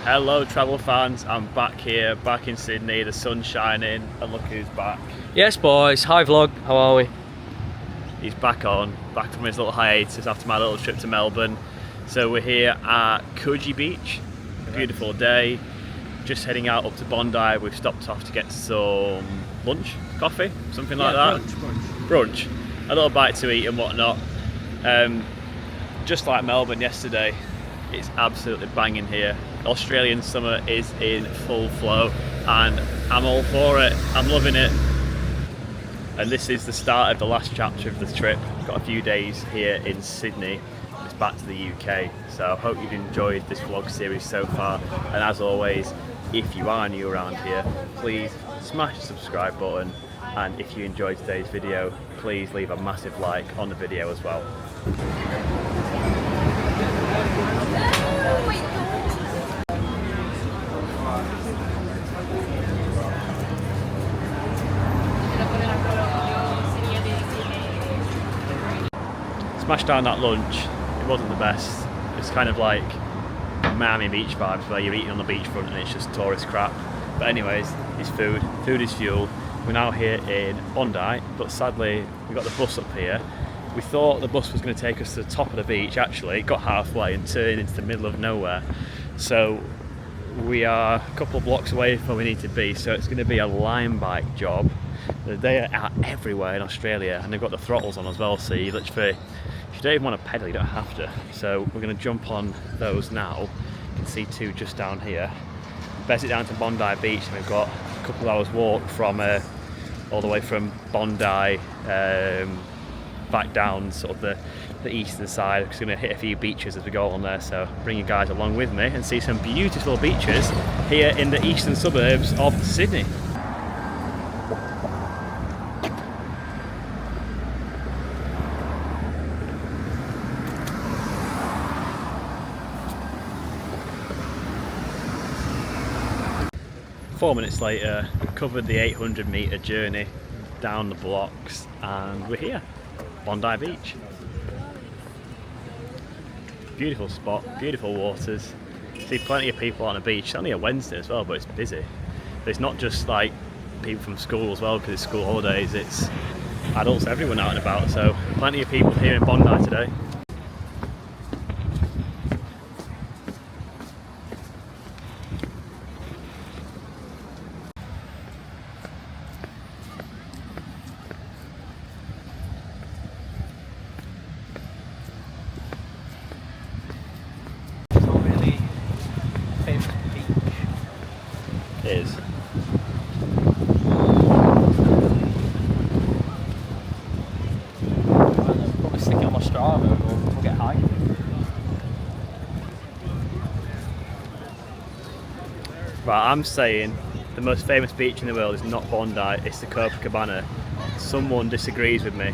Hello travel fans, I'm back here, back in Sydney, the sun's shining, and look who's back. Yes boys, hi vlog, how are we? He's back from his little hiatus after my little trip to Melbourne. So we're here at Coogee Beach, beautiful day, just heading out up to Bondi. We've stopped off to get some lunch, coffee, something like that. Brunch, a little bite to eat and whatnot. Just like Melbourne yesterday, it's absolutely banging here. Australian summer is in full flow and I'm all for it. I'm loving it. And this is the start of the last chapter of the trip. Got a few days here in Sydney. It's back to the UK. So I hope you've enjoyed this vlog series so far. And as always, if you are new around here, please smash the subscribe button. And if you enjoyed today's video, please leave a massive like on the video as well. Smashed down that lunch. It wasn't the best. It's kind of like Miami Beach vibes where you're eating on the beachfront and it's just tourist crap. But anyways, it's food. Food is fuel. We're now here in Bondi, but sadly we got the bus up here. We thought the bus was going to take us to the top of the beach. Actually, it got halfway and turned into the middle of nowhere. So we are a couple of blocks away from where we need to be. So it's going to be a line bike job. They are everywhere in Australia, and they've got the throttles on as well. So you literally, if you don't even want to pedal, you don't have to. So we're going to jump on those now. You can see two just down here. Best it down to Bondi Beach, and we've got a couple of hours walk from all the way from Bondi back down sort of the eastern side. We're going to hit a few beaches as we go on there, so bring you guys along with me and see some beautiful beaches here in the eastern suburbs of Sydney. Four minutes later, we've covered the 800-metre journey down the blocks and we're here, Bondi Beach. Beautiful spot, beautiful waters. See plenty of people on the beach. It's only a Wednesday as well, but it's busy. But it's not just like people from school as well, because it's school holidays. It's adults, everyone out and about. So plenty of people here in Bondi today. Is. Probably stick it on my Strava and we'll get high. Right, I'm saying the most famous beach in the world is not Bondi, it's the Copacabana. Someone disagrees with me.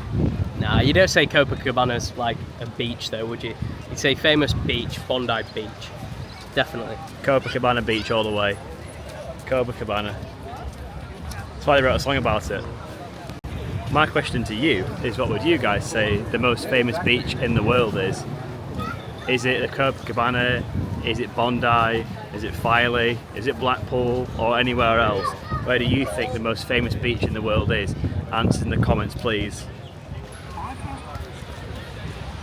Nah, you don't say Copacabana's like a beach though, would you? You'd say famous beach, Bondi Beach. Definitely. Copacabana Beach all the way. Copacabana. That's why they wrote a song about it. My question to you is, what would you guys say the most famous beach in the world is? Is it the Copacabana? Is it Bondi? Is it Filey? Is it Blackpool? Or anywhere else? Where do you think the most famous beach in the world is? Answer in the comments please.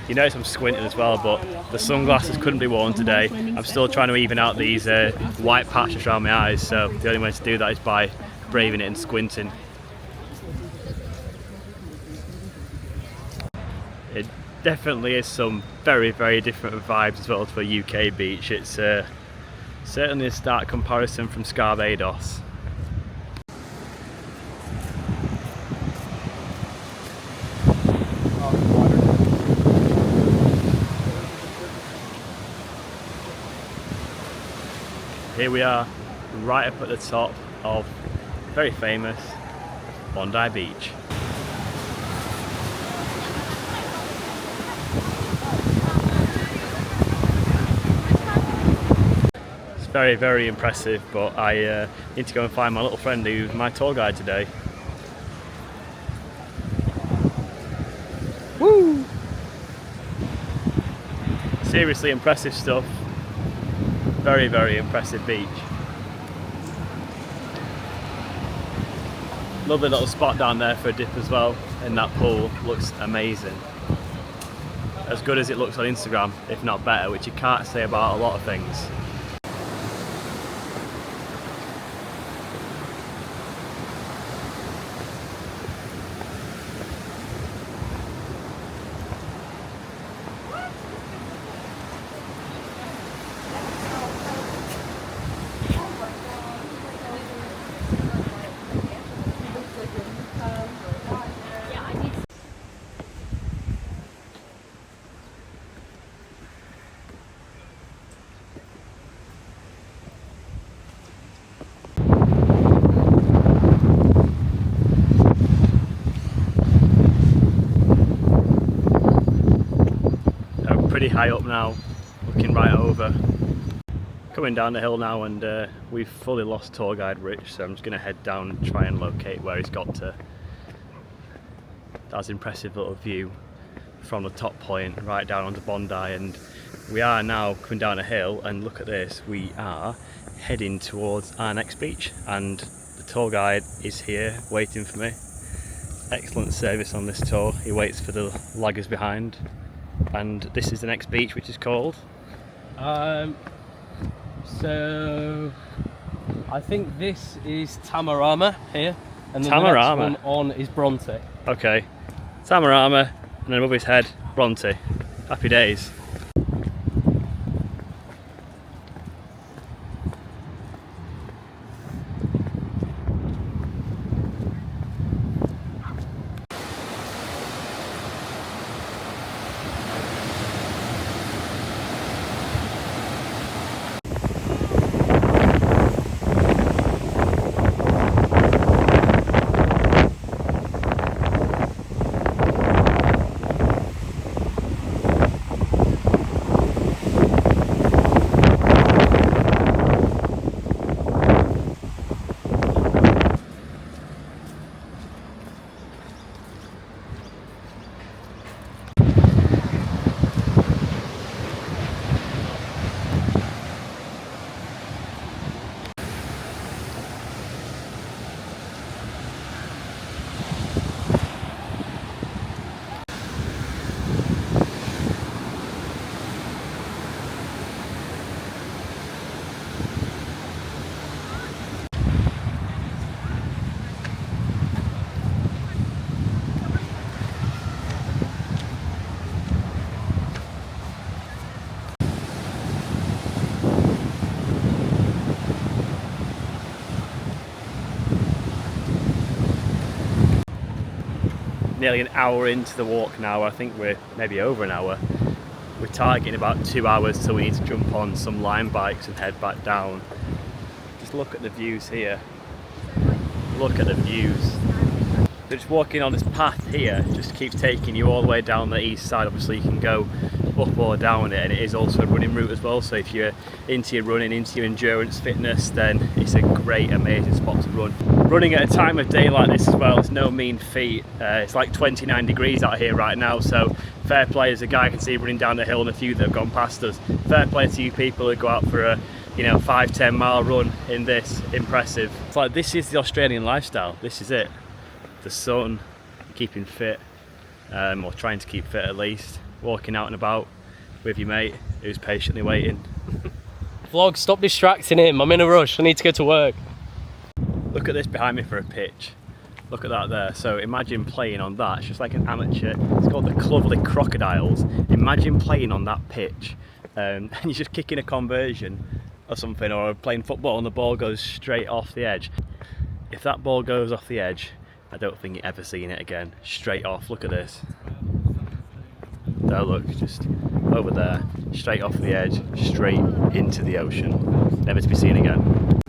You notice I'm squinting as well, but the sunglasses couldn't be worn today. I'm still trying to even out these white patches around my eyes, so the only way to do that is by braving it and squinting. It definitely is some very, very different vibes as well to a UK beach. It's certainly a stark comparison from Barbados. Here we are, right up at the top of very famous Bondi Beach. It's very, very impressive, but I need to go and find my little friend who's my tour guide today. Woo! Seriously impressive stuff. Very, very impressive beach. Lovely little spot down there for a dip as well, in that pool. Looks amazing. As good as it looks on Instagram, if not better, which you can't say about a lot of things. Pretty high up now, looking right over. Coming down the hill now, and we've fully lost tour guide Rich, so I'm just going to head down and try and locate where he's got to. That's an impressive little view from the top point right down onto Bondi, and we are now coming down a hill, and look at this, we are heading towards our next beach, and the tour guide is here waiting for me. Excellent service on this tour. He waits for the laggers behind. And this is the next beach, which is called? So I think this is Tamarama here, and then Tamarama. the next one on is Bronte. Okay, Tamarama, and then above his head, Bronte. Happy days. Nearly an hour into the walk now. I think we're maybe over an hour. We're targeting about 2 hours till we need to jump on some line bikes and head back down. Just look at the views here. Look at the views. So just walking on this path here just keeps taking you all the way down the east side. Obviously you can go up or down it, and it is also a running route as well, so if you're into your running, into your endurance fitness, then it's a great, amazing spot to run. Running at a time of day like this as well, it's no mean feat. It's like 29 degrees out here right now, so fair play. As a guy I can see running down the hill and a few that have gone past us. Fair play to you people who go out for a 5-10 mile run in this. Impressive. It's like, this is the Australian lifestyle. This is it. The sun, keeping fit, or trying to keep fit at least, walking out and about with your mate who's patiently waiting. Vlog, stop distracting him. I'm in a rush. I need to go to work. Look at this behind me for a pitch. Look at that there. So imagine playing on that. It's just like an amateur. It's called the Clovelly Crocodiles. Imagine playing on that pitch, and you're just kicking a conversion or something, or playing football and the ball goes straight off the edge. If that ball goes off the edge, I don't think you're ever seeing it again. Straight off. Look at this. There, look, just over there, straight off the edge, straight into the ocean. Never to be seen again.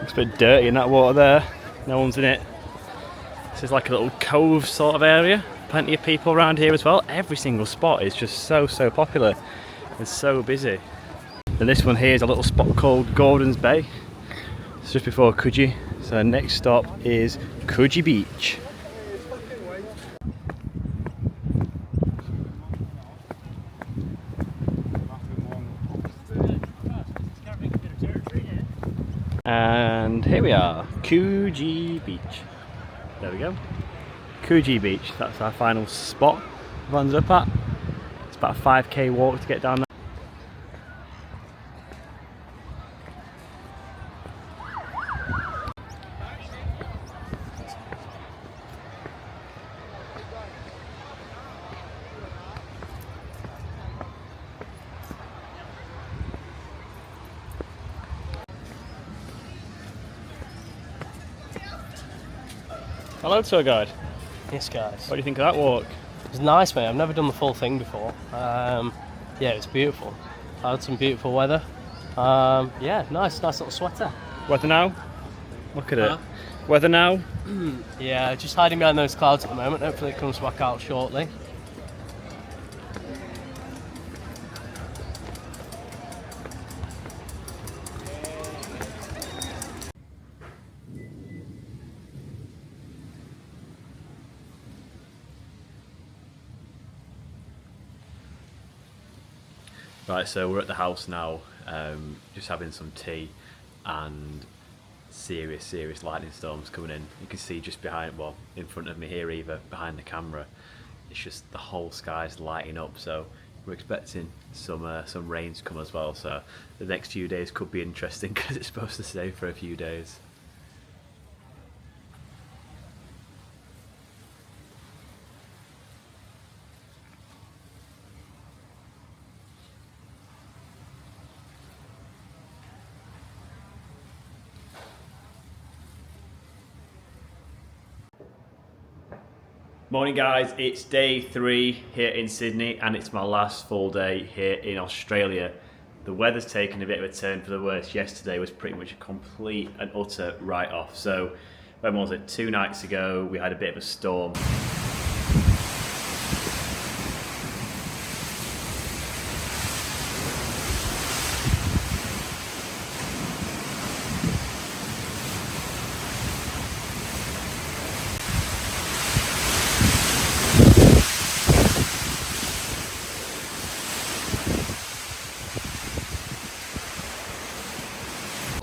It's a bit dirty in that water there. No one's in it. This is like a little cove sort of area. Plenty of people around here as well. Every single spot is just so popular and so busy. Then this one here is a little spot called Gordon's Bay. It's just before Coogee. So next stop is Coogee Beach. And here we are, Coogee Beach. There we go. Coogee Beach, that's our final spot we've ended up at. It's about a 5k walk to get down there. Hello tour guide. Yes, guys. What do you think of that walk? It was nice, mate. I've never done the full thing before. Yeah, it was beautiful. I had some beautiful weather. Yeah, nice little sweater. Weather now? Look at it. Weather now? Yeah, just hiding behind those clouds at the moment. Hopefully it comes back out shortly. Right, so we're at the house now, just having some tea, and serious lightning storms coming in. You can see just behind, well, in front of me here, either behind the camera, it's just the whole sky's lighting up. So we're expecting some rain to come as well. So the next few days could be interesting because it's supposed to stay for a few days. Morning guys, it's day 3 here in Sydney and it's my last full day here in Australia. The weather's taken a bit of a turn for the worse. Yesterday was pretty much a complete and utter write-off. So when was it? 2 nights ago we had a bit of a storm.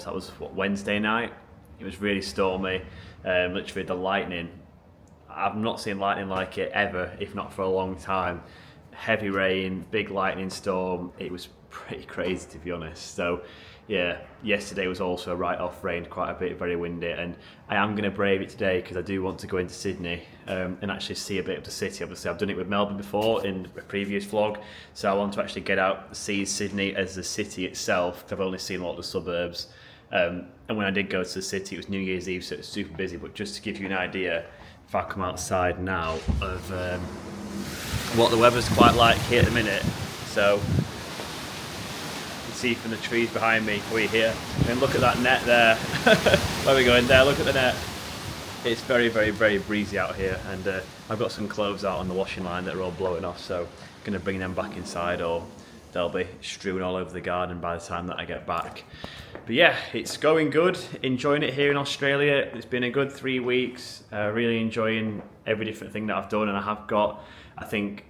That was what, Wednesday night. It was really stormy. Literally the lightning, I've not seen lightning like it ever, if not for a long time. Heavy rain, big lightning storm. It was pretty crazy, to be honest. So yeah, yesterday was also a write-off, rained quite a bit, very windy, and I am going to brave it today because I do want to go into Sydney and actually see a bit of the city. Obviously I've done it with Melbourne before in a previous vlog, so I want to actually get out, see Sydney as the city itself, because I've only seen a lot of the suburbs. And when I did go to the city, it was New Year's Eve, so it was super busy. But just to give you an idea, if I come outside now of what the weather's quite like here at the minute. So you can see from the trees behind me, we're here, and look at that net there. Where are we going there? Look at the net. It's very breezy out here, and I've got some clothes out on the washing line that are all blowing off, so I'm going to bring them back inside, or they'll be strewn all over the garden by the time that I get back. But yeah, it's going good, enjoying it here in Australia. It's been a good 3 weeks, really enjoying every different thing that I've done, and I have got, I think,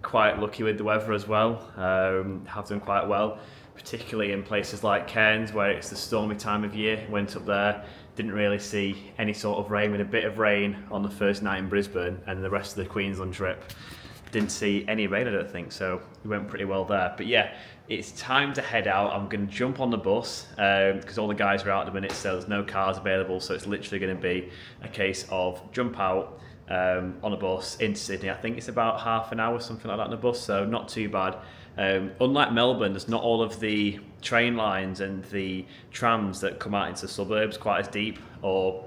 quite lucky with the weather as well. Have done quite well, particularly in places like Cairns, where it's the stormy time of year. Went up there, didn't really see any sort of rain, with a bit of rain on the first night in Brisbane, and the rest of the Queensland trip didn't see any rain, I don't think, so we went pretty well there. But yeah, it's time to head out. I'm going to jump on the bus because all the guys are out at the minute, so there's no cars available, so it's literally going to be a case of jump out on a bus into Sydney. I think it's about half an hour, something like that, on the bus, so not too bad. Unlike Melbourne, there's not all of the train lines and the trams that come out into the suburbs quite as deep, or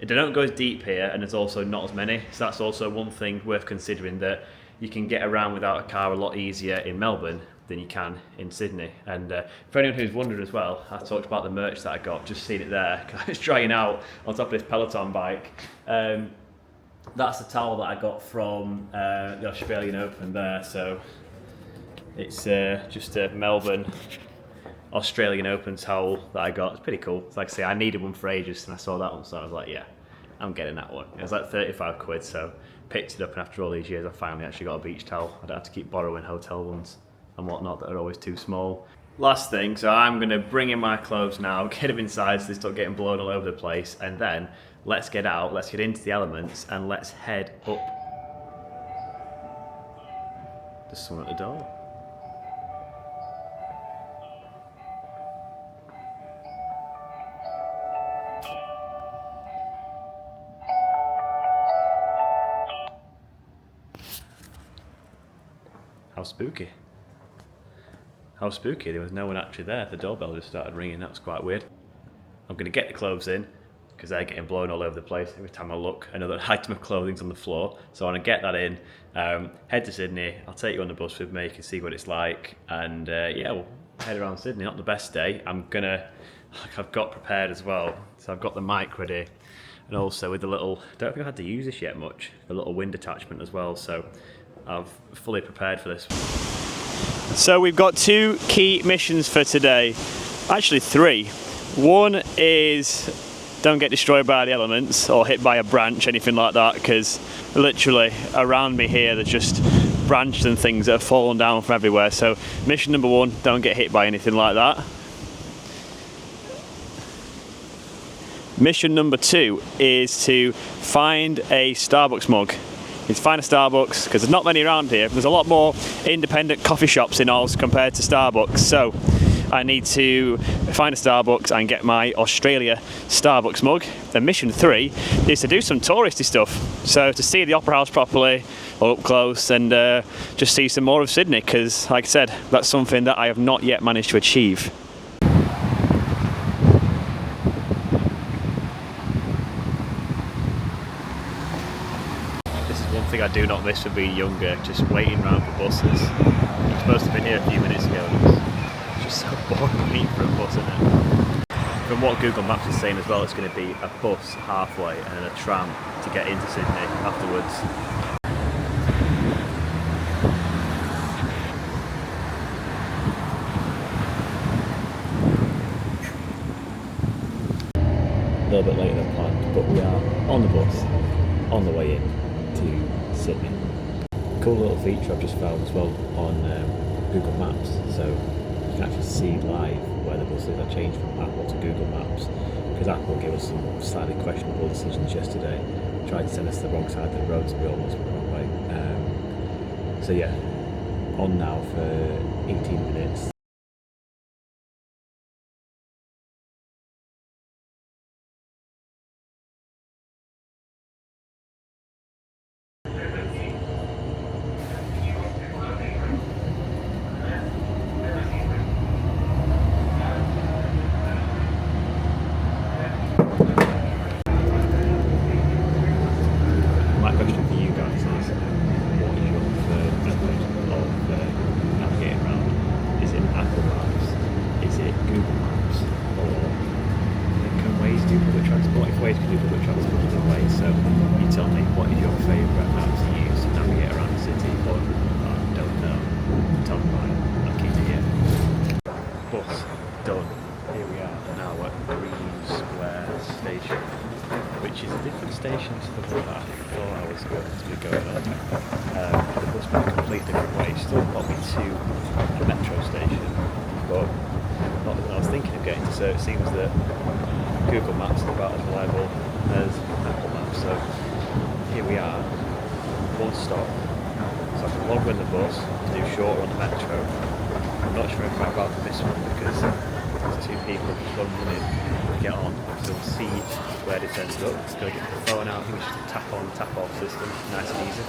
they don't go as deep here, and there's also not as many, so that's also one thing worth considering, that you can get around without a car a lot easier in Melbourne than you can in Sydney. And for anyone who's wondered as well, I talked about the merch that I got, just seen it there. I was trying out on top of this Peloton bike. That's the towel that I got from the Australian Open there. So it's just a Melbourne Australian Open towel that I got. It's pretty cool. It's like I say, I needed one for ages and I saw that one, so I was like, yeah, I'm getting that one. It was like 35 quid, so picked it up, and after all these years I finally actually got a beach towel. I don't have to keep borrowing hotel ones and whatnot that are always too small. Last thing, so I'm gonna bring in my clothes now, get them inside so they start getting blown all over the place, and then let's get out, let's get into the elements, and let's head up. There's someone at the door. How spooky. How spooky, there was no one actually there. The doorbell just started ringing, that was quite weird. I'm gonna get the clothes in, because they're getting blown all over the place. Every time I look, another item of clothing's on the floor. So I wanna get that in, head to Sydney, I'll take you on the bus with me, you can see what it's like, and yeah, we'll head around Sydney. Not the best day. I've got prepared as well. So I've got the mic ready, and also with the little, I don't think I've had to use this yet much, the little wind attachment as well, so I've fully prepared for this. So we've got 2 key missions for today, actually 3. One is don't get destroyed by the elements or hit by a branch, anything like that, because literally around me here there's just branches and things that have fallen down from everywhere. So mission number 1, don't get hit by anything like that. Mission number 2 is to find a Starbucks mug. Is find a Starbucks, because there's not many around here. There's a lot more independent coffee shops in Oz compared to Starbucks, so I need to find a Starbucks and get my Australia Starbucks mug. Then mission 3 is to do some touristy stuff, so to see the Opera House properly or up close, and just see some more of Sydney, because like I said, that's something that I have not yet managed to achieve. One thing I do not miss for being younger, just waiting around for buses. I'm supposed to have been here a few minutes ago, and it's just so boring waiting for a bus, isn't it? From what Google Maps is saying as well, it's going to be a bus halfway and then a tram to get into Sydney afterwards. A little bit later than planned, but we are on the bus, on the way in to Sydney. Cool little feature I've just found as well on Google Maps, so you can actually see live where the bus is. I changed from Apple to Google Maps because Apple gave us some slightly questionable decisions yesterday. Tried to send us to the wrong side of the road, so we almost went the wrong way. So yeah, on now for 18 minutes. Which is a different station to the one that I thought I was going to be going on. The bus went a completely different way. Still got me to a metro station, but not the one I was thinking of getting to. So it seems that Google Maps is about as reliable as Apple Maps. So here we are, one stop. So I can longer in the bus, do shorter on the metro. I'm not sure if I'm about this one because there's 2 people just running to get on. So we'll see where this ends up. Just going to get the phone out. I think it's just a tap on, tap off system. Nice and easy.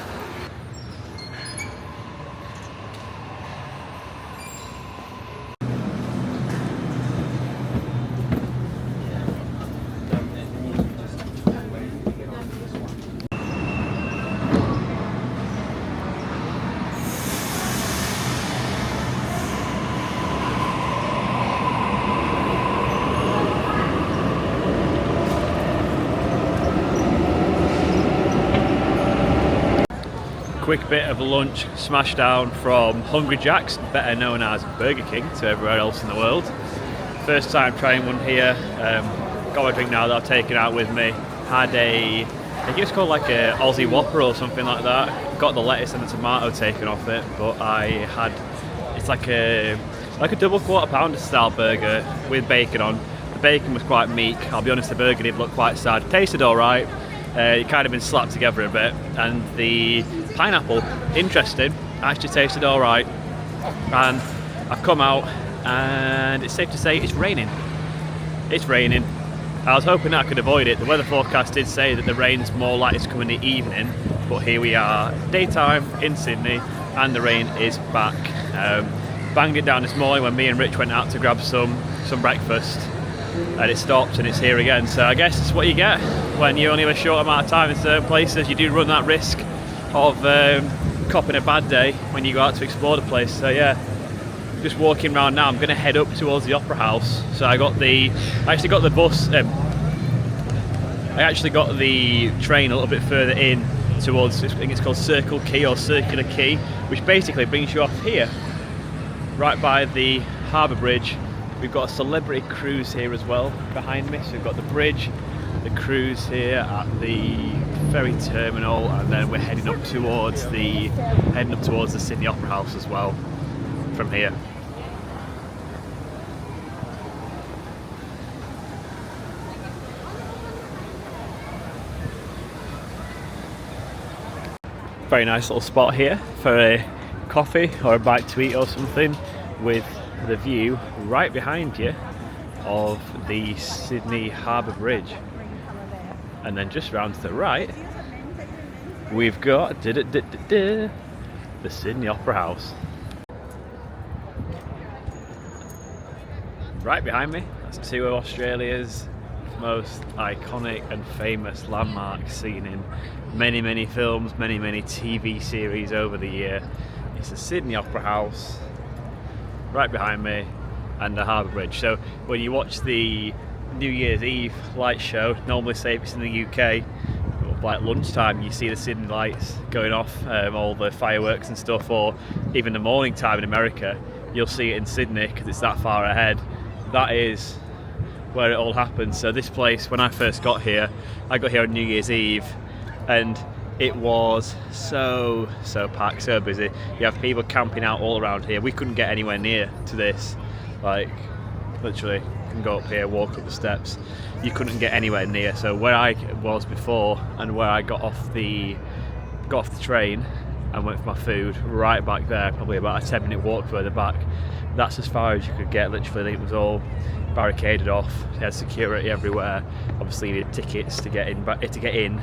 quick bit of lunch smashed down from Hungry Jack's, better known as Burger King to everywhere else in the world. First time trying one here. Got a drink now that I've taken out with me. Had I think it's called like a Aussie Whopper or something like that. Got the lettuce and the tomato taken off it, but I had, it's like a double quarter pounder style burger with bacon on. The bacon was quite meek. I'll be honest, the burger did look quite sad. Tasted alright. It kind of been slapped together a bit, and the pineapple, interesting, actually tasted alright. And I've come out and it's safe to say it's raining. It's raining. I was hoping that I could avoid it. The weather forecast did say that the rain's more likely to come in the evening, but here we are, daytime in Sydney, and the rain is back. Banged it down this morning when me and Rich went out to grab some breakfast, and it stopped and it's here again. So I guess it's what you get when you only have a short amount of time in certain places. You do run that risk of copping a bad day when you go out to explore the place. So yeah, just walking around now. I'm going to head up towards the Opera House. So I actually got the bus. I actually got the train a little bit further in towards, I think it's called Circle Quay or Circular Quay, which basically brings you off here, right by the harbour bridge. We've got a celebrity cruise here as well behind me. So we've got the bridge, the cruise here at the ferry terminal, and then we're heading up towards the Sydney Opera House as well from here. Very nice little spot here for a coffee or a bite to eat or something, with the view right behind you of the Sydney Harbour Bridge. And then just round to the right, we've got the Sydney Opera House. Right behind me, that's two of Australia's most iconic and famous landmarks, seen in many films, many TV series over the year. It's the Sydney Opera House right behind me, and the Harbour Bridge. So when you watch the New Year's Eve light show, normally say if it's in the UK, like lunchtime, you see the Sydney lights going off, all the fireworks and stuff, or even the morning time in America, you'll see it in Sydney because it's that far ahead. That is where it all happens. So this place, when I first got here, I got here on New Year's Eve, and it was so packed, so busy. You have people camping out all around here. We couldn't get anywhere near to this. Like, literally, you can go up here, walk up the steps. You couldn't get anywhere near. So where I was before and where I got off the train and went for my food, right back there, probably about a 10-minute walk further back. That's as far as you could get. Literally, it was all barricaded off. They had security everywhere. Obviously, you needed tickets to get in.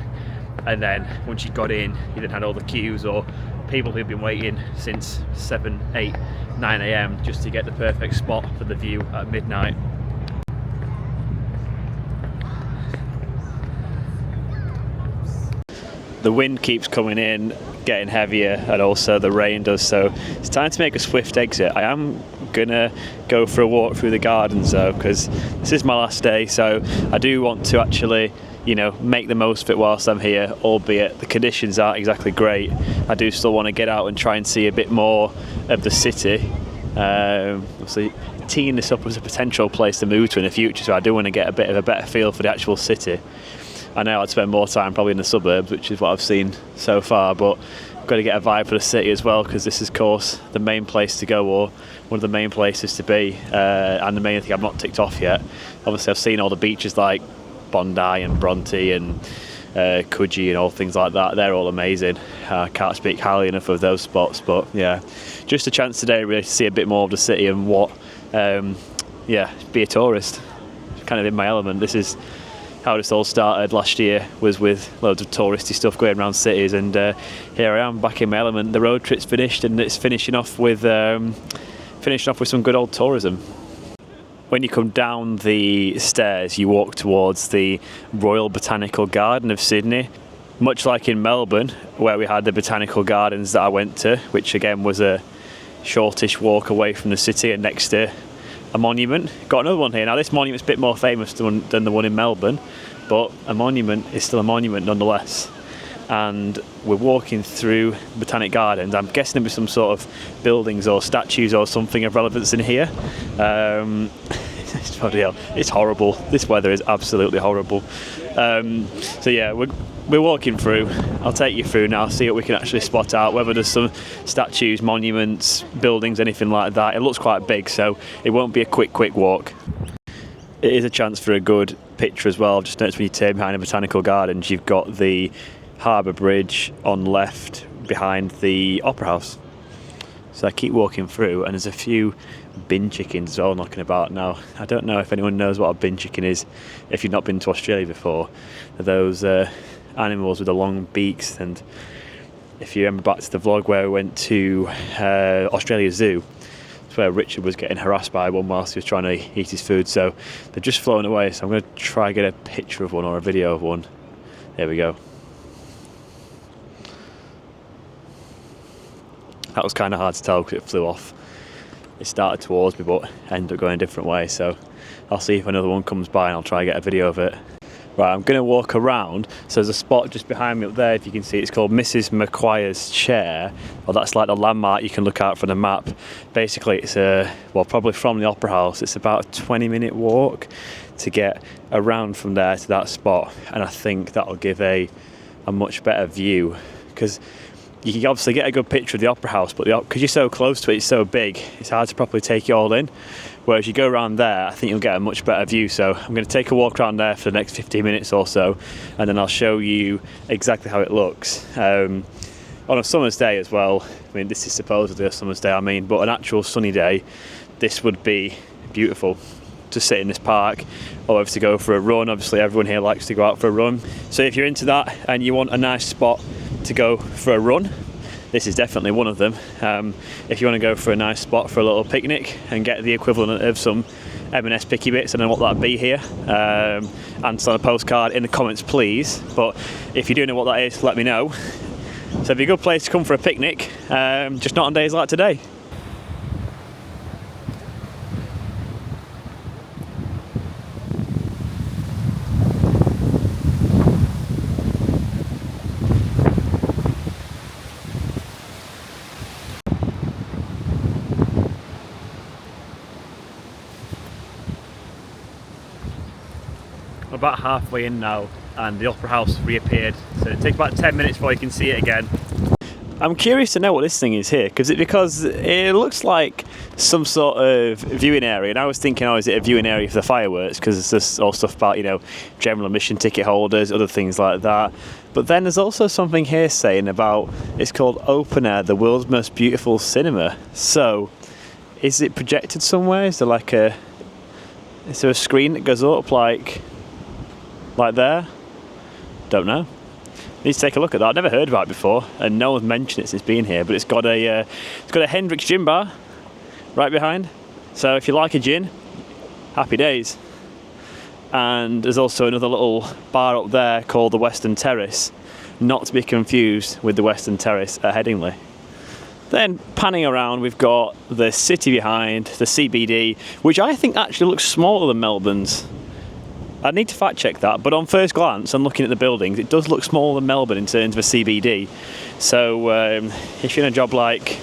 And then once you got in, you then had all the queues or people who've been waiting since 7, 8, 9 a.m. just to get the perfect spot for the view at midnight. The wind keeps coming in, getting heavier, and also the rain does, so it's time to make a swift exit. I am gonna go for a walk through the gardens though, because this is my last day, so I do want to actually, you know, make the most of it whilst I'm here, albeit the conditions aren't exactly great. I do still want to get out and try and see a bit more of the city. Obviously teeing this up as a potential place to move to in the future, so I do want to get a bit of a better feel for the actual city. I know I'd spend more time probably in the suburbs, which is what I've seen so far, but I've got to get a vibe for the city as well, because this is, of course, the main place to go, or one of the main places to be, and the main thing I've not ticked off yet. Obviously I've seen all the beaches like Bondi and Bronte and Coogee and all things like that. They're all amazing. I can't speak highly enough of those spots, but yeah, just a chance today really to see a bit more of the city and what, be a tourist. Kind of in my element. This is how this all started last year, was with loads of touristy stuff going around cities, and here I am back in my element. The road trip's finished, and it's finishing off with some good old tourism. When you come down the stairs, you walk towards the Royal Botanical Garden of Sydney. Much like in Melbourne, where we had the botanical gardens that I went to, which again was a shortish walk away from the city and next to a monument. Got another one here. Now this monument's a bit more famous than the one in Melbourne, but a monument is still a monument nonetheless. and we're walking through Botanic Gardens. I'm guessing there'll be some sort of buildings or statues or something of relevance in here. It's horrible. This weather is absolutely horrible. So yeah, we're walking through. I'll take you through now, see what we can actually spot out, whether there's some statues, monuments, buildings, anything like that. It looks quite big, so it won't be a quick walk. It is a chance for a good picture as well. I've just noticed when you turn behind the Botanical Gardens, you've got the Harbour Bridge on left behind the Opera House. So I keep walking through, and there's a few bin chickens as well knocking about now. I don't know if anyone knows what a bin chicken is if you've not been to Australia before. They're those animals with the long beaks, and if you remember back to the vlog where we went to Australia Zoo, it's where Richard was getting harassed by one whilst he was trying to eat his food. So they've just flown away, so I'm going to try and get a picture of one or a video of one. There we go. That was kind of hard to tell because it flew off. It started towards me but ended up going a different way, so I'll see if another one comes by and I'll try and get a video of it. Right, I'm going to walk around. So there's a spot just behind me up there, if you can see. It's called Mrs. Macquarie's Chair. Well, that's like the landmark you can look out from the map. Basically, it's probably from the Opera House. It's about a 20-minute walk to get around from there to that spot, and I think that'll give a much better view, because you can obviously get a good picture of the Opera House, but because you're so close to it, it's so big, it's hard to properly take it all in. Whereas you go around there, I think you'll get a much better view. So I'm going to take a walk around there for the next 15 minutes or so, and then I'll show you exactly how it looks. On a summer's day as well, I mean, this is supposedly a summer's day, but an actual sunny day, this would be beautiful to sit in this park, or if to go for a run. Obviously everyone here likes to go out for a run, so if you're into that and you want a nice spot to go for a run, this is definitely one of them. If you want to go for a nice spot for a little picnic and get the equivalent of some M&S picky bits, I don't know what that'd be here, answer on a postcard in the comments please, but if you do know what that is, let me know. So it'd be a good place to come for a picnic, just not on days like today. We're about halfway in now and the Opera House reappeared, so it takes about 10 minutes before you can see it again. I'm curious to know what this thing is here, because it looks like some sort of viewing area, and I was thinking, is it a viewing area for the fireworks, because it's just all stuff about, general admission ticket holders, other things like that. But then there's also something here saying about, it's called Open Air, the world's most beautiful cinema. So is it projected somewhere? Is there a screen that goes up like there? Don't know. Need to take a look at that. I've never heard about it before, and no one's mentioned it since being here. But it's got a Hendrick's gin bar right behind. So if you like a gin, happy days. And there's also another little bar up there called the Western Terrace, not to be confused with the Western Terrace at Headingley. Then panning around, we've got the city behind, the CBD, which I think actually looks smaller than Melbourne's. I need to fact check that, but on first glance and looking at the buildings, it does look smaller than Melbourne in terms of a CBD. So if you're in a job like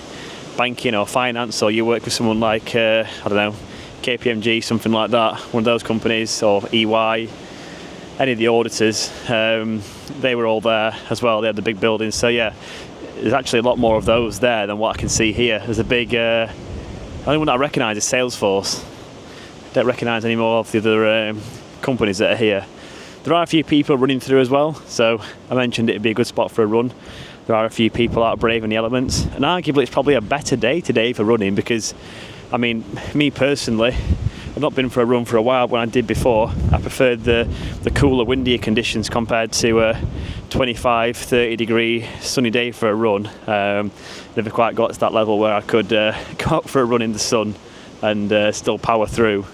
banking or finance, or you work with someone like, KPMG, something like that, one of those companies, or EY, any of the auditors, they were all there as well. They had the big buildings. So yeah, there's actually a lot more of those there than what I can see here. There's a big, the only one that I recognise is Salesforce. Don't recognise any more of the other companies that are here. There are a few people running through as well, so I mentioned it'd be a good spot for a run. There are a few people out braving the elements, and arguably it's probably a better day today for running, because me personally, I've not been for a run for a while. When I did before, I preferred the cooler, windier conditions compared to a 25-30 degree sunny day for a run. Never quite got to that level where I could go out for a run in the sun and still power through.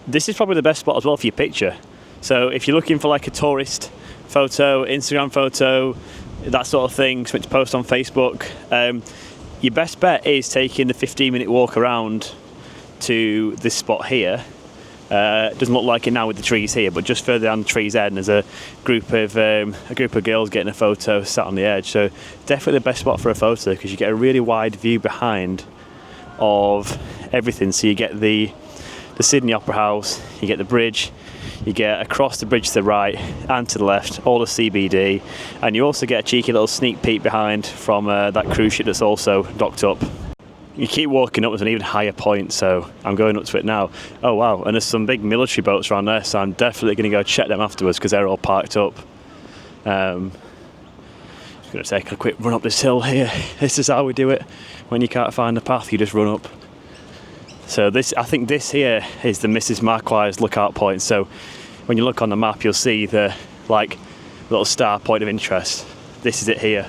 This is probably the best spot as well for your picture. So if you're looking for like a tourist photo, Instagram photo, that sort of thing, something to post on Facebook, your best bet is taking the 15-minute walk around to this spot here. Doesn't look like it now with the trees here, but just further down the tree's end there's a group of girls getting a photo sat on the edge. So definitely the best spot for a photo because you get a really wide view behind of everything. So you get the Sydney Opera House, you get the bridge, you get across the bridge to the right and to the left, all the CBD, and you also get a cheeky little sneak peek behind from that cruise ship that's also docked up. You keep walking up, there's an even higher point, so I'm going up to it now. Oh wow, and there's some big military boats around there, so I'm definitely going to go check them afterwards because they're all parked up. Just going to take a quick run up this hill here. This is how we do it. When you can't find the path, you just run up. So I think this here is the Mrs. Marquardt lookout point. So when you look on the map, you'll see the little star point of interest. This is it here.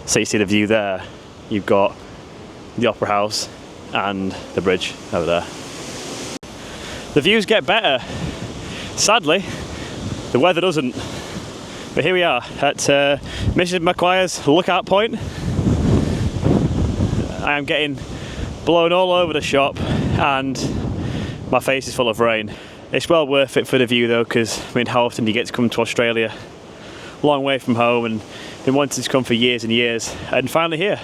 So you see the view there. You've got the Opera House and the bridge over there. The views get better. Sadly, the weather doesn't. But here we are at Mrs. Marquardt's lookout point. I am getting blown all over the shop and my face is full of rain. It's well worth it for the view though, because I mean, how often do you get to come to Australia? Long way from home, and been wanting to come for years and years, and finally here.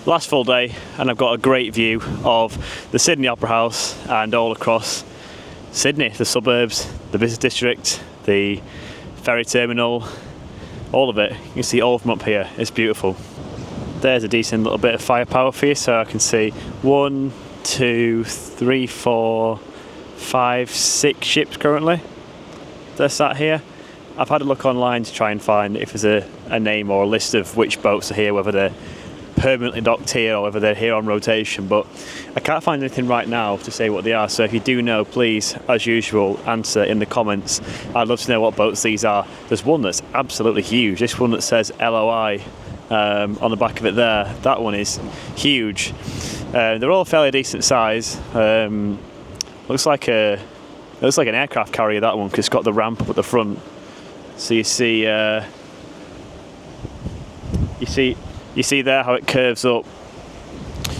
Last full day, and I've got a great view of the Sydney Opera House and all across Sydney, the suburbs, the business district, the ferry terminal, all of it. You can see all from up here. It's beautiful. There's a decent little bit of firepower for you, so I can see 1, 2, 3, 4, 5, 6 ships currently. They're sat here. I've had a look online to try and find if there's a name or a list of which boats are here, whether they're permanently docked here or whether they're here on rotation, but I can't find anything right now to say what they are. So if you do know, please, as usual, answer in the comments. I'd love to know what boats these are. There's one that's absolutely huge. This one that says LOI on the back of it there. That one is huge. They're all fairly decent size. Looks like an aircraft carrier, that one, because it's got the ramp up at the front. So you see there how it curves up.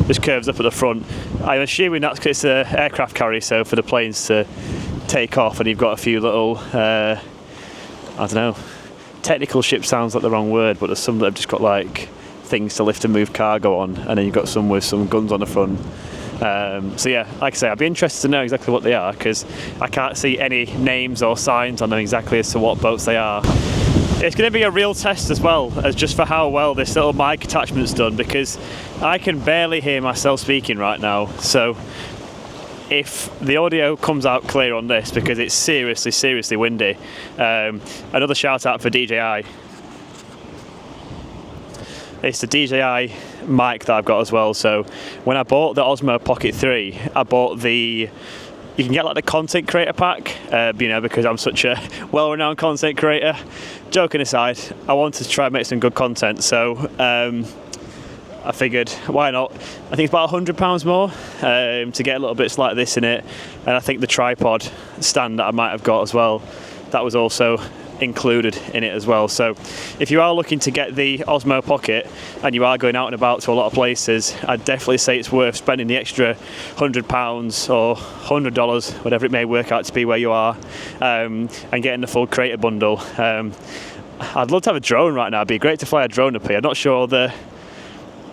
Just curves up at the front. I'm assuming that's because it's an aircraft carrier, so for the planes to take off, and you've got a few little, I don't know, technical ship sounds like the wrong word, but there's some that have just got like things to lift and move cargo on, and then you've got some with some guns on the front. So yeah, like I say, I'd be interested to know exactly what they are, because I can't see any names or signs on them exactly as to what boats they are. It's going to be a real test as well, as just for how well this little mic attachment's done, because I can barely hear myself speaking right now. So if the audio comes out clear on this, because it's seriously windy, another shout out for DJI. It's the DJI mic that I've got as well. So when I bought the Osmo Pocket 3, I bought you can get like the content creator pack, because I'm such a well-renowned content creator. Joking aside, I wanted to try and make some good content, so I figured, why not? I think it's about £100 more to get a little bits like this in it, and I think the tripod stand that I might have got as well, that was also included in it as well. So if you are looking to get the Osmo Pocket and you are going out and about to a lot of places, I'd definitely say it's worth spending the extra £100 or $100, whatever it may work out to be where you are, and getting the full creator bundle. I'd love to have a drone right now. It'd be great to fly a drone up here. I'm not sure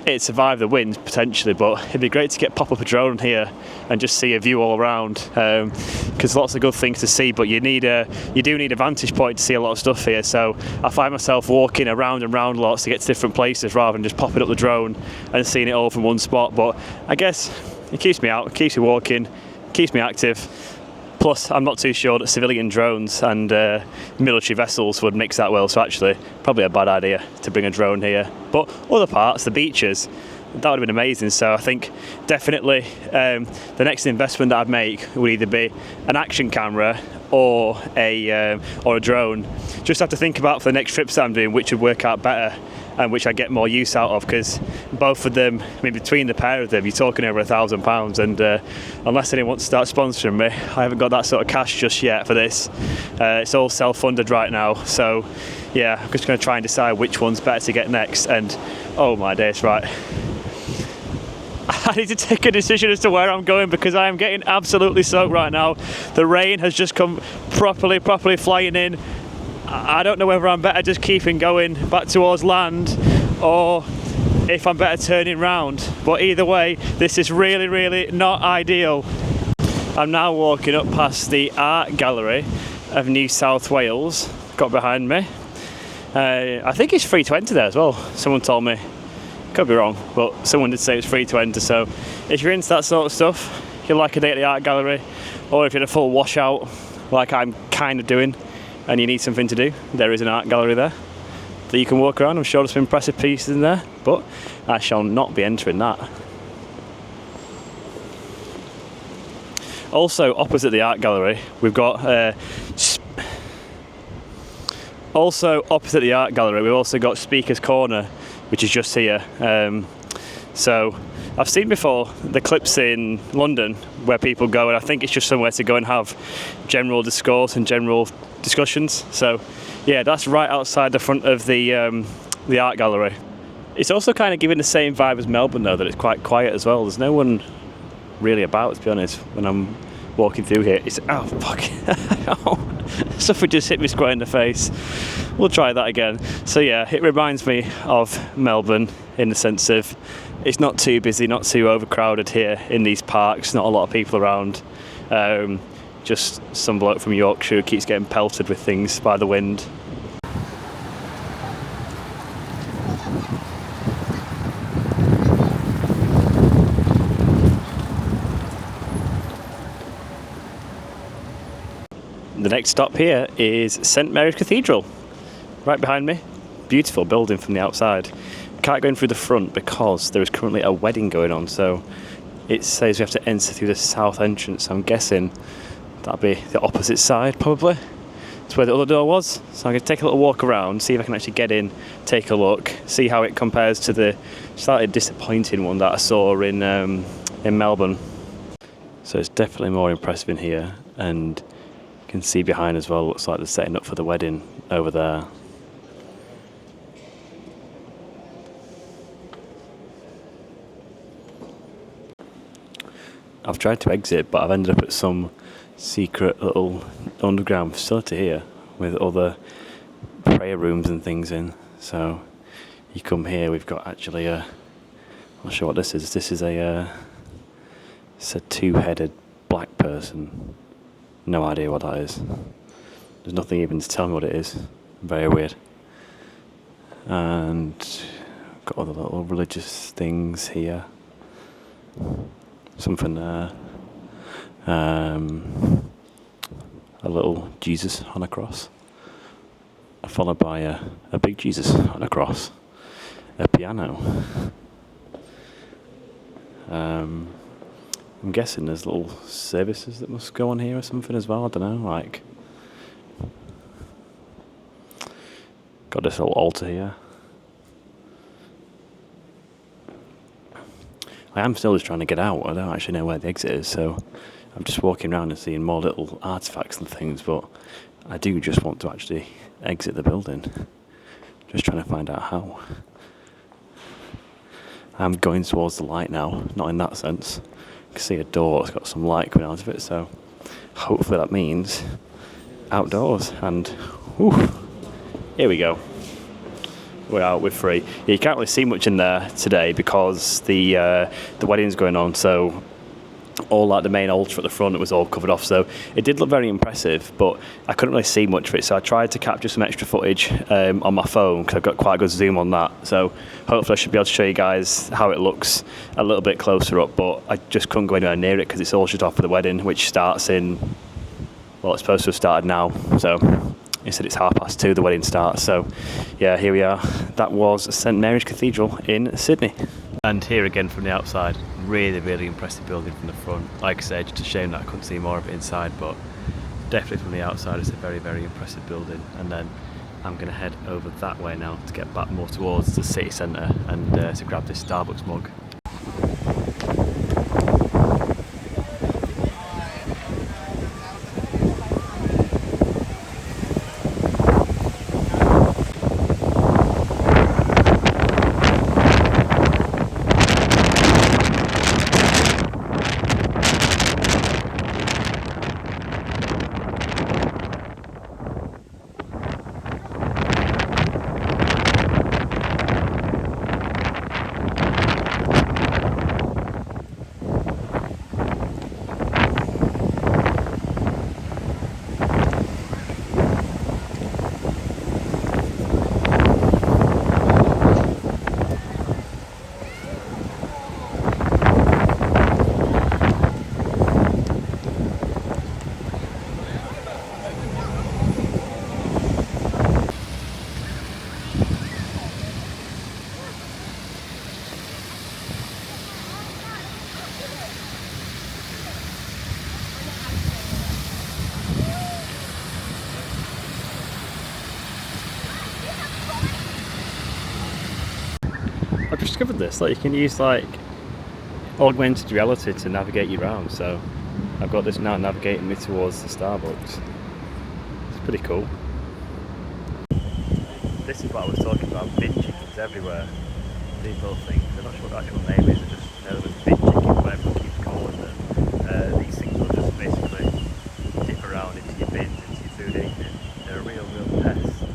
it'd survive the wind potentially, but it'd be great to pop up a drone here and just see a view all around, because lots of good things to see, but you do need a vantage point to see a lot of stuff here. So I find myself walking around and round lots to get to different places rather than just popping up the drone and seeing it all from one spot. But I guess it keeps me out, it keeps me walking, keeps me active. Plus, I'm not too sure that civilian drones and military vessels would mix that well, so actually, probably a bad idea to bring a drone here. But other parts, the beaches, that would have been amazing. So I think definitely the next investment that I'd make would either be an action camera or a drone. Just have to think about for the next trips that I'm doing which would work out better and which I get more use out of, because both of them, I mean, between the pair of them, you're talking over £1,000, and unless anyone wants to start sponsoring me, I haven't got that sort of cash just yet for this. It's all self-funded right now, so yeah, I'm just going to try and decide which one's better to get next. And oh my days, right, I need to take a decision as to where I'm going because I am getting absolutely soaked right now. The rain has just come properly flying in. I don't know whether I'm better just keeping going back towards land or if I'm better turning round. But either way, this is really not ideal. I'm now walking up past the Art Gallery of New South Wales, got behind me. I think it's free to enter there as well, someone told me. Could be wrong, but someone did say it's free to enter, so if you're into that sort of stuff, if you like a day at the art gallery, or if you're a full washout, like I'm kind of doing, and you need something to do, there is an art gallery there that you can walk around. I'm sure there's some impressive pieces in there, but I shall not be entering that. Also, opposite the art gallery, we've got Speaker's Corner, which is just here. So I've seen before the clips in London where people go, and I think it's just somewhere to go and have general discourse and general discussions. So yeah, that's right outside the front of the art gallery. It's also kind of giving the same vibe as Melbourne though, that it's quite quiet as well. There's no one really about, to be honest, when I'm walking through here. It's something just hit me square in the face. We'll try that again. So yeah, it reminds me of Melbourne in the sense of it's not too busy, not too overcrowded here in these parks, not a lot of people around. Just some bloke from Yorkshire who keeps getting pelted with things by the wind. The next stop here is St Mary's Cathedral, right behind me. Beautiful building from the outside. Can't go in through the front because there is currently a wedding going on, so it says we have to enter through the south entrance. I'm guessing that'll be the opposite side, probably. It's where the other door was. So I'm going to take a little walk around, see if I can actually get in, take a look, see how it compares to the slightly disappointing one that I saw in Melbourne. So it's definitely more impressive in here, and you can see behind as well, looks like they're setting up for the wedding over there. I've tried to exit, but I've ended up at some secret little underground facility here with other prayer rooms and things in. So you come here, we've got actually I'm not sure what this is. This is it's a two-headed black person. No idea what that is. There's nothing even to tell me what it is. Very weird. And got other little religious things here. Something there. A little Jesus on a cross. Followed by a big Jesus on a cross. A piano. I'm guessing there's little services that must go on here or something as well. I don't know, like... Got this little altar here. I am still just trying to get out. I don't actually know where the exit is, so I'm just walking around and seeing more little artifacts and things, but I do just want to actually exit the building. Just trying to find out how. I'm going towards the light now, not in that sense. I can see a door that's got some light coming out of it, so hopefully that means outdoors. And whew, here we go. We're out, we're free. Yeah, you can't really see much in there today because the wedding's going on, so all like the main altar at the front was all covered off, so it did look very impressive, but I couldn't really see much of it, so I tried to capture some extra footage on my phone because I've got quite a good zoom on that, so hopefully I should be able to show you guys how it looks a little bit closer up, but I just couldn't go anywhere near it because it's all shut off for the wedding, which starts in, well, it's supposed to have started now, so he said it's 2:30 the wedding starts, so yeah, here we are. That was St Mary's Cathedral in Sydney. And here again from the outside, really impressive building from the front. Like I said, just a shame that I couldn't see more of it inside, but definitely from the outside it's a very impressive building. And then I'm going to head over that way now to get back more towards the city centre and to grab this Starbucks mug. just discovered this. Like, you can use like augmented reality to navigate you around. So I've got this now navigating me towards the Starbucks. It's pretty cool. This is what I was talking about. Bin chickens everywhere. These little things. I'm not sure what the actual name is. I just know them as bin chickens, whatever everyone keeps calling them. These things will just basically dip around into your bins, into your food, eating it. They're a real pest.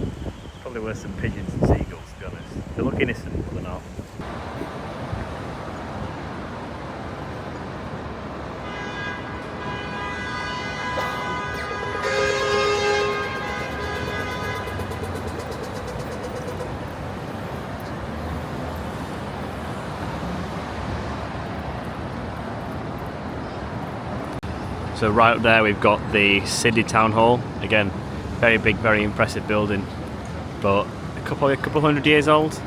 Probably worse than pigeons and seagulls, to be honest. They look innocent, but they're not. So right up there we've got the Sydney Town Hall. Again, very big, very impressive building, but a couple hundred years old.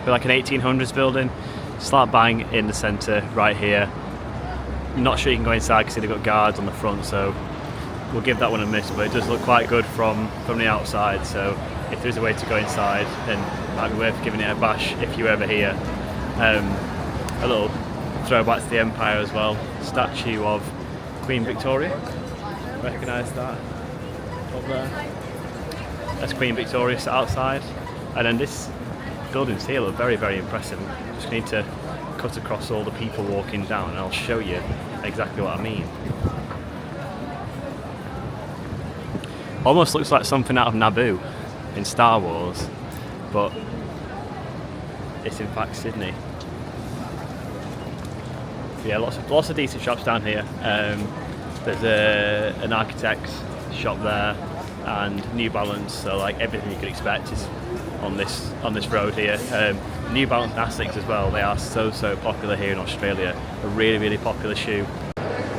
Like an 1800s building. Slap bang in the centre, right here. Not sure you can go inside because they've got guards on the front, so we'll give that one a miss. But it does look quite good from the outside. So if there's a way to go inside, then it might be worth giving it a bash if you're ever here. A little throwback to the Empire as well. Statue of Queen Victoria, recognise that up there. That's Queen Victoria outside, and then this buildings here look very impressive. Just need to cut across all the people walking down, and I'll show you exactly what I mean. Almost looks like something out of Naboo in Star Wars, but it's in fact Sydney. Yeah, lots of decent shops down here. There's an architect's shop there, and New Balance. So like everything you could expect is on this road here. New Balance and Asics as well. They are so popular here in Australia. A really popular shoe.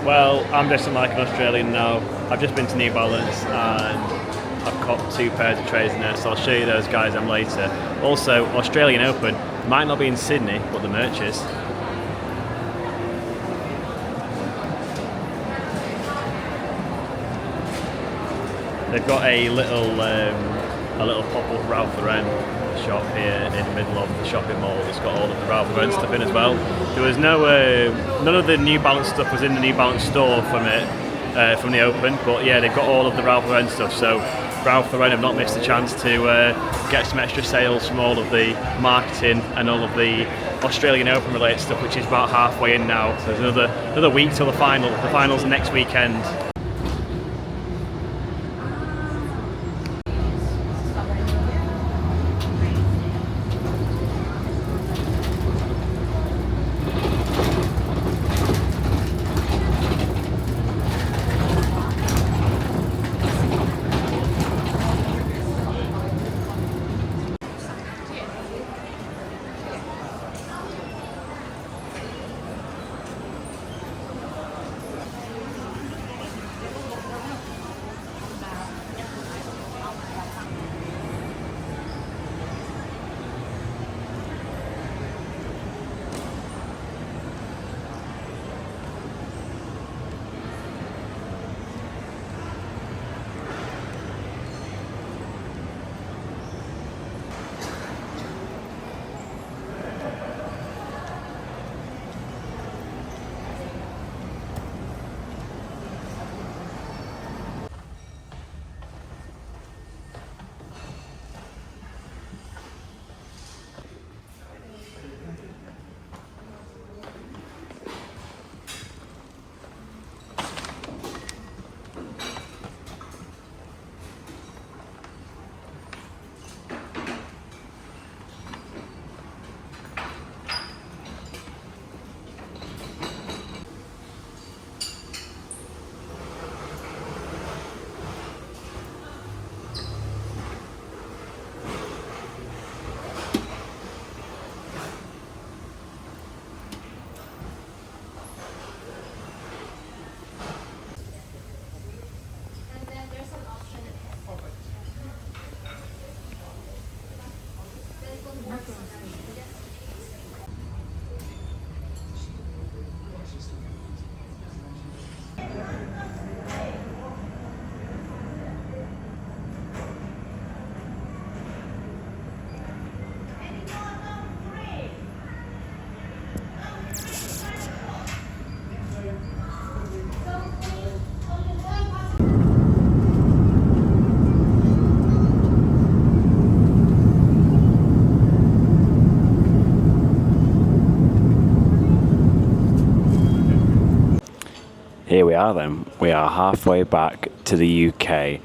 Well, I'm dressing like an Australian now. I've just been to New Balance and I've copped 2 pairs of trays in there. So I'll show you those guys later. Also, Australian Open might not be in Sydney, but the merch is. They've got a little pop-up Ralph Lauren shop here in the middle of the shopping mall. It's got all of the Ralph Lauren stuff in as well. There was none of the New Balance stuff was in the New Balance store from the Open, but yeah, they've got all of the Ralph Lauren stuff. So Ralph Lauren have not missed a chance to get some extra sales from all of the marketing and all of the Australian Open related stuff, which is about halfway in now. So there's another week till the final. The final's next weekend. here we are then. We are halfway back to the UK.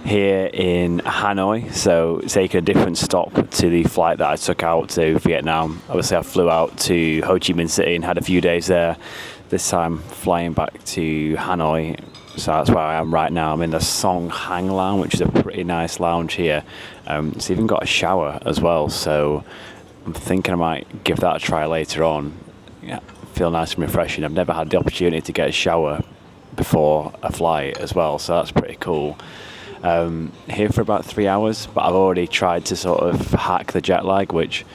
Here in Hanoi, so taking a different stop to the flight that I took out to Vietnam. Obviously I flew out to Ho Chi Minh City and had a few days there. This time flying back to Hanoi, so that's where I am right now. I'm in the Song Hang Lounge, which is a pretty nice lounge here. It's even got a shower as well, so I'm thinking I might give that a try later on. Yeah, feel nice and refreshing. I've never had the opportunity to get a shower before a flight as well, so that's pretty cool. Here for about 3 hours, but I've already tried to sort of hack the jet lag, which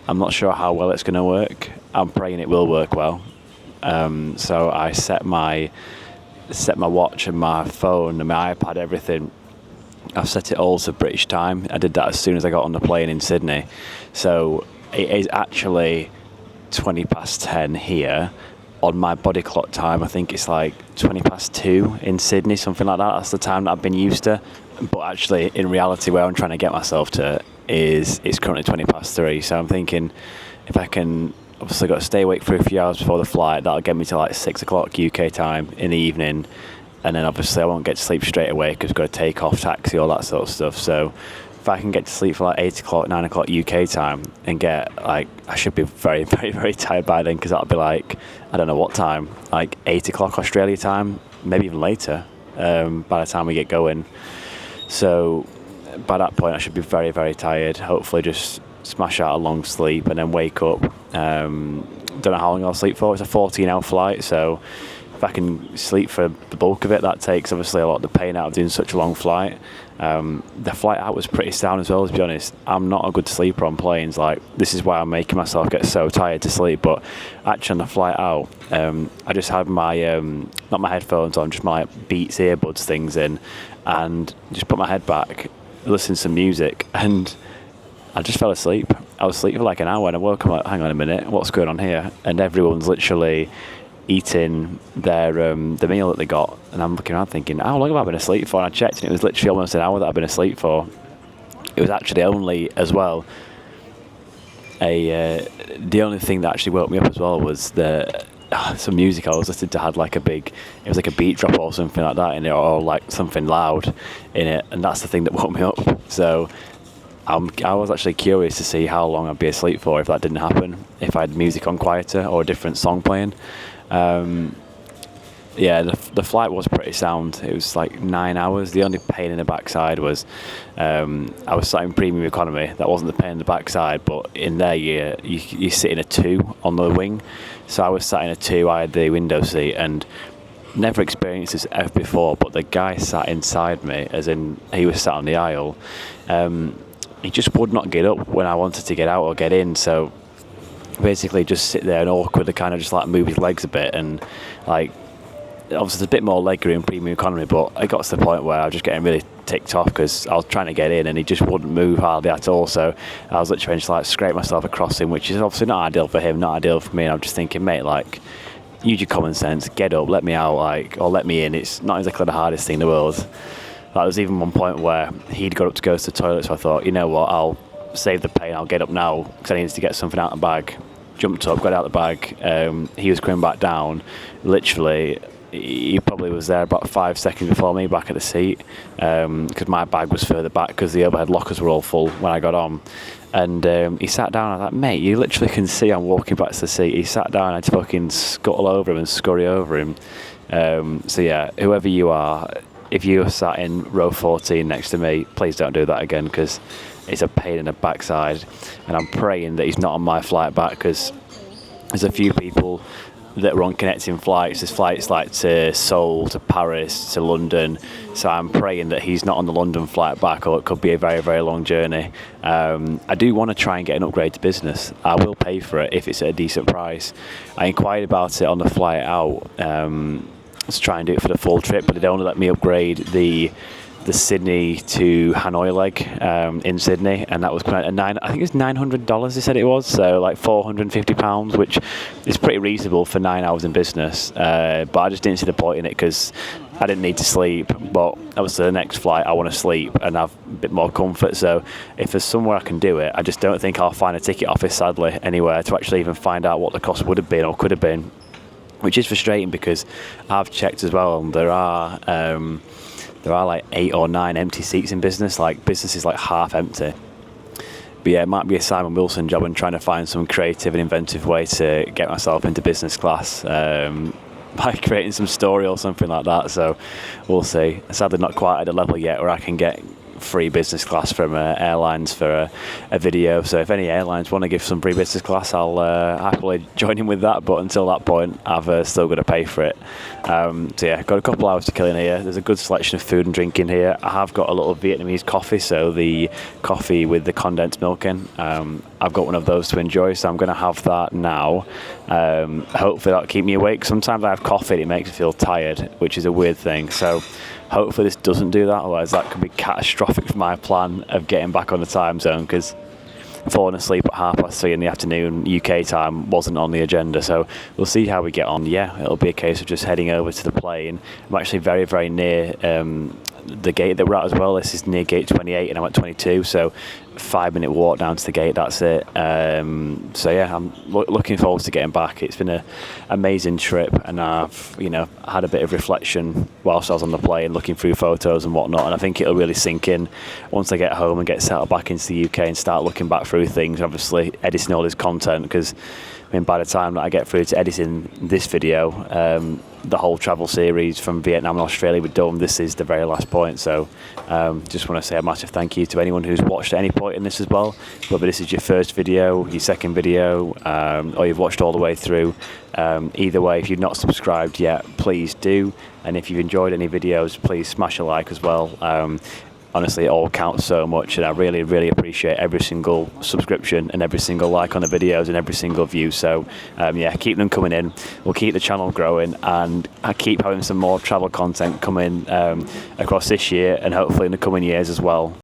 I'm not sure how well it's going to work. I'm praying it will work well. So I set my watch and my phone and my iPad, everything. I've set it all to British time. I did that as soon as I got on the plane in Sydney. So it is actually 20 past 10 here. On my body clock time, I think it's like 20 past 2 in Sydney, something like that. That's the time that I've been used to. But actually, in reality, where I'm trying to get myself to is it's currently 20 past 3. So I'm thinking if I can, obviously got to stay awake for a few hours before the flight, that'll get me to like 6 o'clock UK time in the evening. And then obviously I won't get to sleep straight away because I've got to take off, taxi, all that sort of stuff. So if I can get to sleep for like 8 o'clock, 9 o'clock UK time and get like, I should be very, very, very tired by then because that'll be like, I don't know what time, like 8 o'clock Australia time, maybe even later by the time we get going. So by that point I should be very, very tired, hopefully just smash out a long sleep and then wake up. Don't know how long I'll sleep for. It's a 14-hour flight, so if I can sleep for the bulk of it, that takes obviously a lot of the pain out of doing such a long flight. The flight out was pretty sound as well, to be honest. I'm not a good sleeper on planes. Like, this is why I'm making myself get so tired to sleep. But actually on the flight out, I just had my not my headphones on, just my Beats earbuds things in, and just put my head back, listen to some music, and I just fell asleep. I was asleep for like an hour and I woke up like, hang on a minute, what's going on here? And everyone's literally eating their the meal that they got, and I'm looking around thinking, how long have I been asleep for? And I checked and it was literally almost an hour that I've been asleep for. It was actually only as well the only thing that actually woke me up as well was some music I was listening to had like it was like a beat drop or something like that in it, or like something loud in it, and that's the thing that woke me up. So I was actually curious to see how long I'd be asleep for if that didn't happen, if I had music on quieter or a different song playing. Yeah, the flight was pretty sound. It was like 9 hours. The only pain in the backside was I was sat in premium economy. That wasn't the pain in the backside, but in there you sit in a 2 on the wing. So I was sat in a 2. I had the window seat and never experienced this ever before. But the guy sat inside me, as in he was sat on the aisle. He just would not get up when I wanted to get out or get in. So basically just sit there and awkwardly kind of just like move his legs a bit, and like obviously there's a bit more leg room in premium economy, but it got to the point where I was just getting really ticked off because I was trying to get in and he just wouldn't move hardly at all. So I was literally just like scrape myself across him, which is obviously not ideal for him, not ideal for me. And I'm just thinking, mate, like, use your common sense, get up, let me out, like, or let me in. It's not exactly the hardest thing in the world. Like, there was even one point where he'd got up to go to the toilet, so I thought, you know what, I'll save the pain, I'll get up now because I needed to get something out of the bag. Jumped up, got out of the bag. He was coming back down. Literally, he probably was there about 5 seconds before me back at the seat, because my bag was further back because the overhead lockers were all full when I got on. And he sat down. I was like, mate, you literally can see I'm walking back to the seat. He sat down. I had to fucking scuttle over him and scurry over him. So yeah, whoever you are, if you sat in row 14 next to me, please don't do that again because it's a pain in the backside. And I'm praying that he's not on my flight back because there's a few people that were on connecting flights. There's flights like to Seoul, to Paris, to London. So I'm praying that he's not on the London flight back, or it could be a very, very long journey. I do want to try and get an upgrade to business. I will pay for it if it's at a decent price. I inquired about it on the flight out to try and do it for the full trip, but they'd only let me upgrade the Sydney to Hanoi leg in Sydney, and that was I think it's $900 they said it was, so like £450, which is pretty reasonable for 9 hours in business, but I just didn't see the point in it because I didn't need to sleep. But obviously the next flight I want to sleep and have a bit more comfort, so if there's somewhere I can do it, I just don't think I'll find a ticket office sadly anywhere to actually even find out what the cost would have been or could have been. which is frustrating because I've checked as well, and there are like 8 or 9 empty seats in business. Like, business is like half empty. But yeah, it might be a Simon Wilson job and trying to find some creative and inventive way to get myself into business class by creating some story or something like that. So we'll see. Sadly, not quite at a level yet where I can get free business class from airlines for a video. So if any airlines want to give some free business class, I'll happily join in with that. But until that point, I've still got to pay for it. So yeah, got a couple hours to kill in here. There's a good selection of food and drink in here. I have got a little Vietnamese coffee, so the coffee with the condensed milk in. I've got one of those to enjoy, so I'm going to have that now. Hopefully that'll keep me awake. Sometimes I have coffee and it makes me feel tired, which is a weird thing. So hopefully this doesn't do that, otherwise that could be catastrophic for my plan of getting back on the time zone, because falling asleep at 3:30 in the afternoon UK time wasn't on the agenda. So we'll see how we get on. Yeah, it'll be a case of just heading over to the plane. I'm actually very, very near the gate that we're at as well. This is near gate 28 and I'm at 22, so 5-minute walk down to the gate, that's it. So yeah, I'm looking forward to getting back. It's been an amazing trip, and I've had a bit of reflection whilst I was on the plane, looking through photos and whatnot, and I think it'll really sink in once I get home and get settled back into the UK and start looking back through things, obviously editing all this content, because by the time that I get through to editing this video, the whole travel series from Vietnam and Australia we're done. This is the very last point, so just want to say a massive thank you to anyone who's watched at any point in this as well, whether this is your first video, your second video, or you've watched all the way through. Either way, if you've not subscribed yet, please do, and if you've enjoyed any videos, please smash a like as well. Honestly, it all counts so much, and I really, really appreciate every single subscription and every single like on the videos and every single view. So yeah, keep them coming in. We'll keep the channel growing, and I keep having some more travel content coming across this year and hopefully in the coming years as well.